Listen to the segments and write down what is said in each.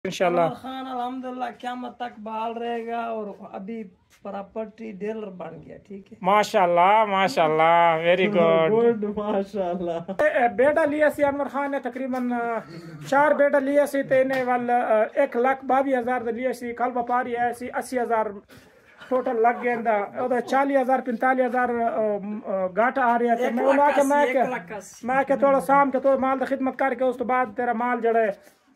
इंशाल्लाह। खान अल्हम्दुलिल्लाह क़यामत तक बहाल रहेगा और अभी प्रॉपर्टी डीलर बन गया। ठीक है, माशाल्लाह माशाल्लाह, वेरी गुड। माशाल्लाह। बेटा लिया सी अनवर खान ने तकरीबन 4 बेटा लिया सी ते इन्हें वाल 1,22,000 लिया सी। कल व्यापारी आया सी 80,000 टोटल लग गया। 40,000 45,000 घाटा आ रहा है। मैं के थोड़ा शाम के तो माल की खिदमत करके उस तो बाद तेरा माल जड़े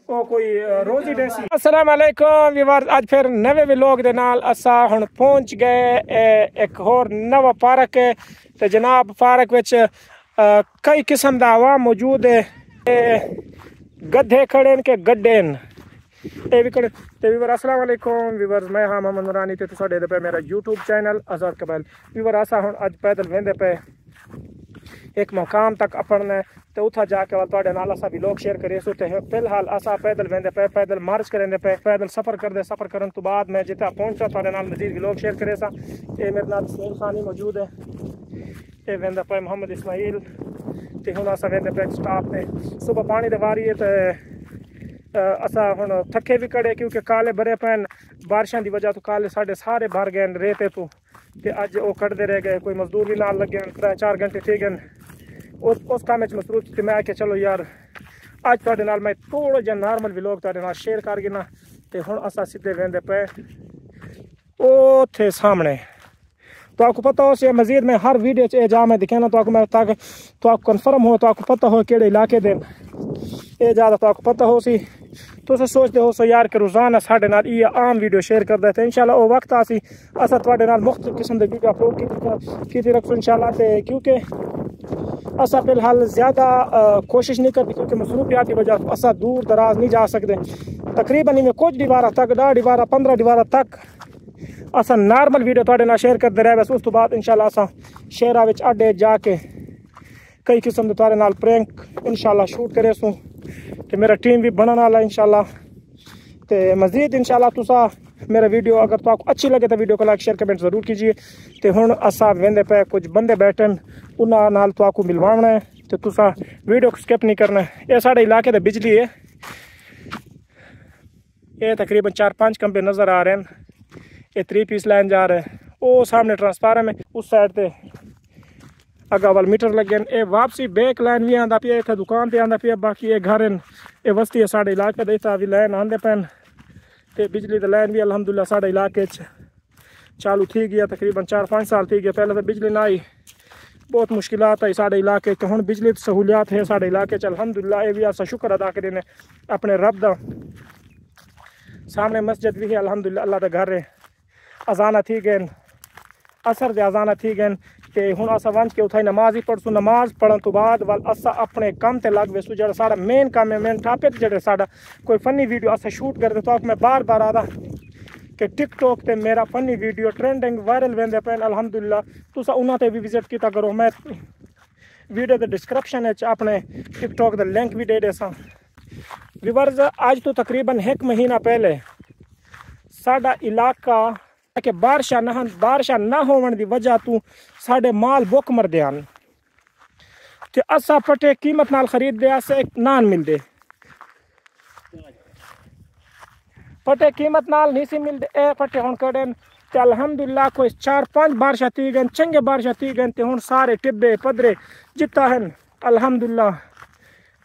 ओ कोई रोजी डेसी। अस्सलाम वालेकुम व्यूअर्स, आज फिर नवे व्लॉग दे नाल असा हुण पहुंच गए एक होर नवा पार्क है। ते जनाब पार्क विच कई किस्म दा आवाम मौजूद है। गधे खड़े के गड्ढे ए भी खड़े। ते व्यूअर अस्सलाम वालेकुम व्यूअर्स, मैं हाँ मोहम्मद नूरानी ते तुसां दे पे मेरा यूट्यूब चैनल आजाद कबैल। व्यूअर असा हुण अज पैदल वेंदे पे एक मकाम तक अपने तो उथा जाके तुहाडे नाल असा भी लोग शेयर करे। फिलहाल असा पैदल वेंदे पे, पैदल मार्च करेंदे पे, पैदल सफर करदे। सफर करन तो बाद मैं जितना पहुंचा तुहाडे नाल मजीद भी लोग शेयर करे सा। ये मेरे नाल सुनील खानी मौजूद है। ये वेंदा पे मोहम्मद इस्माइल ते हुण असा वेंदे पे स्टाफ पे। सुबह पानी दे वारी है ते असा हुण थके भी कड़े क्योंकि काले भरे पैन बारिशां दी वजह तो काले साढ़े सारे भर गए रेते तो। ते अज वो कटदे रह गए, कोई मजदूर भी नाल लगे 3-4 घंटे ठीक है। उस काम में मसरूफ थी। मैं आके चलो यार अज तुहाडे नाल मैं थोड़ा जिहा नॉर्मल व्लॉग तुहाडे नाल शेयर कर गिना। ते हुण असा सीधे वेंदे पे ओथे सामने। तो आपको पता हो से मजीद में हर वीडियो च जा मैं दिखाना तो आपको मैं ताकि तो आपको कन्फर्म हो, तो आपको पता हो केड़े इलाके दे ये ज़्यादा तो आपको पता हो सी। तुस सोचते हो सो यार कि रोज़ाना साढ़े नाल ये आम वीडियो शेयर करते थे। इंशाल्लाह वो वक्त आसी असा तुहाडे नाल मुख्तलिफ किस्म दे वीडियो अपलोड की रखो इंशाल्लाह। ते क्योंकि असा फिलहाल ज़्यादा कोशिश नहीं करती क्योंकि मसरूफियात की वजह तो असा दूर दराज नहीं जा सकते। तकरीबन इनमें कुछ दीवारा तक 10 दीवारा 15 दीवारा तक असा नॉर्मल वीडियो तुहाडे नाल शेयर करते रहे। बस उस तो बाद इंशाल्लाह असा शहरा विच अड्डे जाके कई किस्म दे तुहाडे नाल प्रैंक इंशाल्लाह शूट करे सूं। ते मेरा टीम भी बनने वाला इंशाल्लाह। ते मजीद इंशाल्लाह तुसा मेरा वीडियो अगर तो आपको अच्छी लगे तो वीडियो को लाइक शेयर कमेंट जरूर कीजिए। तो हुण असा वेंदे पे कुछ बंदे बैठन उन्हां नाल तो आपको मिलवाना है। तो तुसा वीडियो को स्किप नहीं करना है। ये साढ़े इलाके दी बिजली है। ये तकरीबन 4-5 खंबे नज़र आ रहे हैं। ये 3 पीस लाइन जा रहे हैं। वो सामने ट्रांसफार्मर में उस साइड ते अगा वाल मीटर लगे। ये वापसी बैक लाइन भी आंदा पिया, इत्थे दुकान पे आंदा पिया। बाकी ये घर ये बस्ती है साढ़े इलाके दे इत्थे भी लाइन आंदे पैन। ते बिजली दी लाइन भी अल्हम्दुलिल्लाह साढ़े इलाके चालू थी गया। तकरीबन 4-5 साल थी गया। पहले तो बिजली ना आई, बहुत मुश्किलात आई साढ़े इलाके। तो हुण बिजली की सहूलियात है साढ़े इलाके अल्हम्दुलिल्लाह। ये भी अस शुक्र अदा करें अपने रब दा। सामने मस्जिद भी है अल्हम्दुलिल्लाह, अल्लाह का घर है। अजाना थी गए, असर दे अजाना थी गए। ते हुण असा वंज के उठाई नमाज ही पढ़सू। नमाज पढ़न तो बाद वाल असा अपने काम ते लग वेसू। जो सारा मेन काम है, मेन टॉपिक जो साड़ा कोई फनी वीडियो असा शूट करते तो मैं बार बार आदा कि टिकटॉक ते मेरा फनी वीडियो ट्रेंडिंग वायरल वेंदे पैन अल्हम्दुलिल्लाह। तुसा उन्हां ते भी विजिट किया करो। मैं वीडियो के डिस्क्रिप्शन अपने टिकटॉक का लिंक भी दे देसा। व्यूअर्स आज तो तकरीबन 1 महीना पहले साडा इलाका कि बारिशां ना होने की वजह तो साढ़े माल बुक मरदे हैं। ते असा पट्टे कीमत नाल खरीददे असे नान मिलते, पट्टे कीमत नाल नहीं सी मिलते। ए पट्टे हुण कड़े ते अल्हम्दुलिल्लाह कोई 4-5 बारिशां थी गए, चंगे बारिशां थी गए। ते हुण सारे टिब्बे पदरे जिता हैं अल्हम्दुलिल्लाह।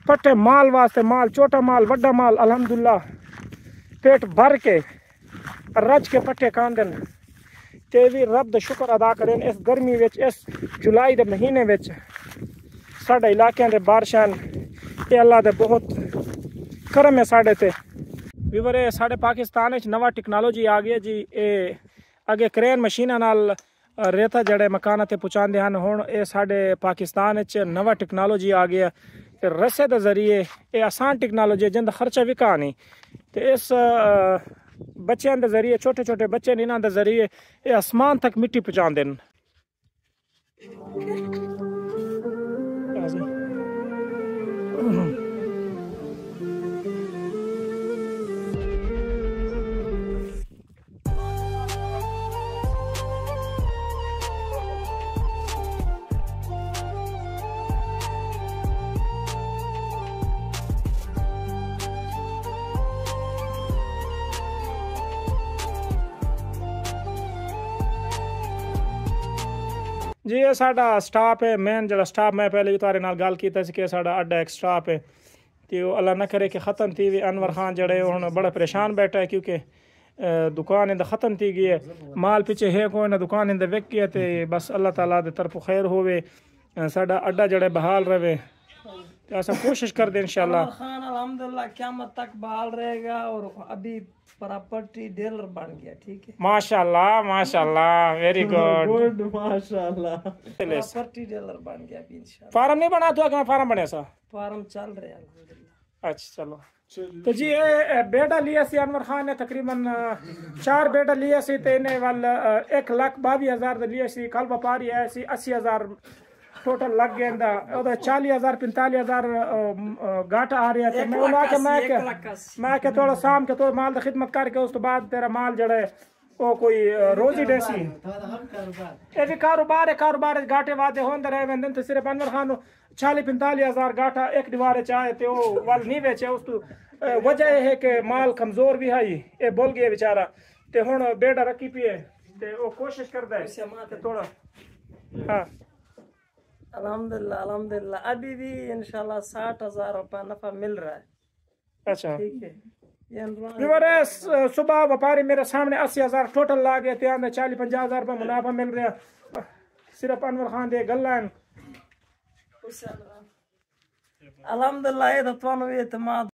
पट्टे माल वास्ते माल, छोटा माल वड्डा माल अल्हम्दुलिल्लाह पेट भर के रज के पट्टे कांदन। ते भी रब दा शुक्र अदा करें इस गर्मी विच, इस जुलाई के महीने विच साढ़े इलाके दे बारिशां ये अल्लाह दे बहुत करम है साढ़े ते। व्यूअर साढ़े पाकिस्तान विच नवा टेक्नोलॉजी आ गई है जी। ये अगे क्रेन मशीना नाल रेता जड़े मकाना ते पहुँचाते हैं। हुण ये साढ़े पाकिस्तान विच नवा टेक्नोलॉजी आ गया रस्से के जरिए। ये आसान टेक्नोलॉजी है जिंदा खर्चा भी कहा नहीं। तो इस बच्चों के जरिए, छोटे छोटे बच्चे इन्हों के जरिए ये आसमान तक मिट्टी पहुँचाते हैं। जी ये साडा स्टाफ है मेन जड़ा स्टाफ मैं पहले भी तारे नाल गल कीता सी कि साडा अड्डा एक स्टाफ है ते अल्लाह ना करे कि ख़त्म थी वी अनवर खान जड़े हुण बड़ा परेशान बैठा है क्योंकि दुकान इंदा ख़त्म थी गई है माल पीछे है कोई ना दुकान इंदा विक गया ते बस अल्लाह ताला दे तरफ खैर होवे साडा अड्डा जड़े बहाल रहे ते असा कोशिश कर दे इंशाल्लाह। खान अल्हम्दुलिल्लाह क़यामत तक बहाल रहेगा और अभी प्रॉपर्टी डीलर बन गया। ठीक है माशाल्लाह वेरी गुड माशाल्लाह प्रॉपर्टी डीलर बन गया अभी इंशाल्लाह। फार्म नहीं बना तो क्या फार्म बने सा फार्म चल रहे हैं अल्हम्दुलिल्लाह। अच्छा चलो तो जी ये बेटा लिया सी अनवर खान ने तकरीबन 4 बेटा लिया सी ते इन्हें वाल 1,22,000 लिया सी कल व्यापारी है सी 80,000 टोटल लग गया इंदा 40,000 45,000 घाटा आ रहा है। मैं के थोड़ा शाम के थोड़ा माल दी खिदमत करके उस तो बाद तेरा माल जड़ा है वो कोई रोजी डेसी ये भी कारोबार घाटे वादे होंदे रहे वेंदन तो सिर्फ अनवर खान 40-45,000 घाटा एक दीवार चाहे तो वाल नहीं बेचे उस तो वजह है कि माल कमजोर भी है ये बोल गया बेचारा ते हुन बेटा रखी पिए ते वो कोशिश करदा है थोड़ा हाँ अल्हम्दुलिल्लाह अभी भी इंशाल्लाह 60,000 रुपया नफा मिल रहा है। अच्छा ठीक है सुबह व्यापारी मेरे सामने 80,000 टोटल ला गए थे 40-50,000 रुपये मुनाफा मिल रहा सिर्फ अनवर खान दे गल्ला अल्हम्दुलिल्लाह ये तो तुहानू एतमाद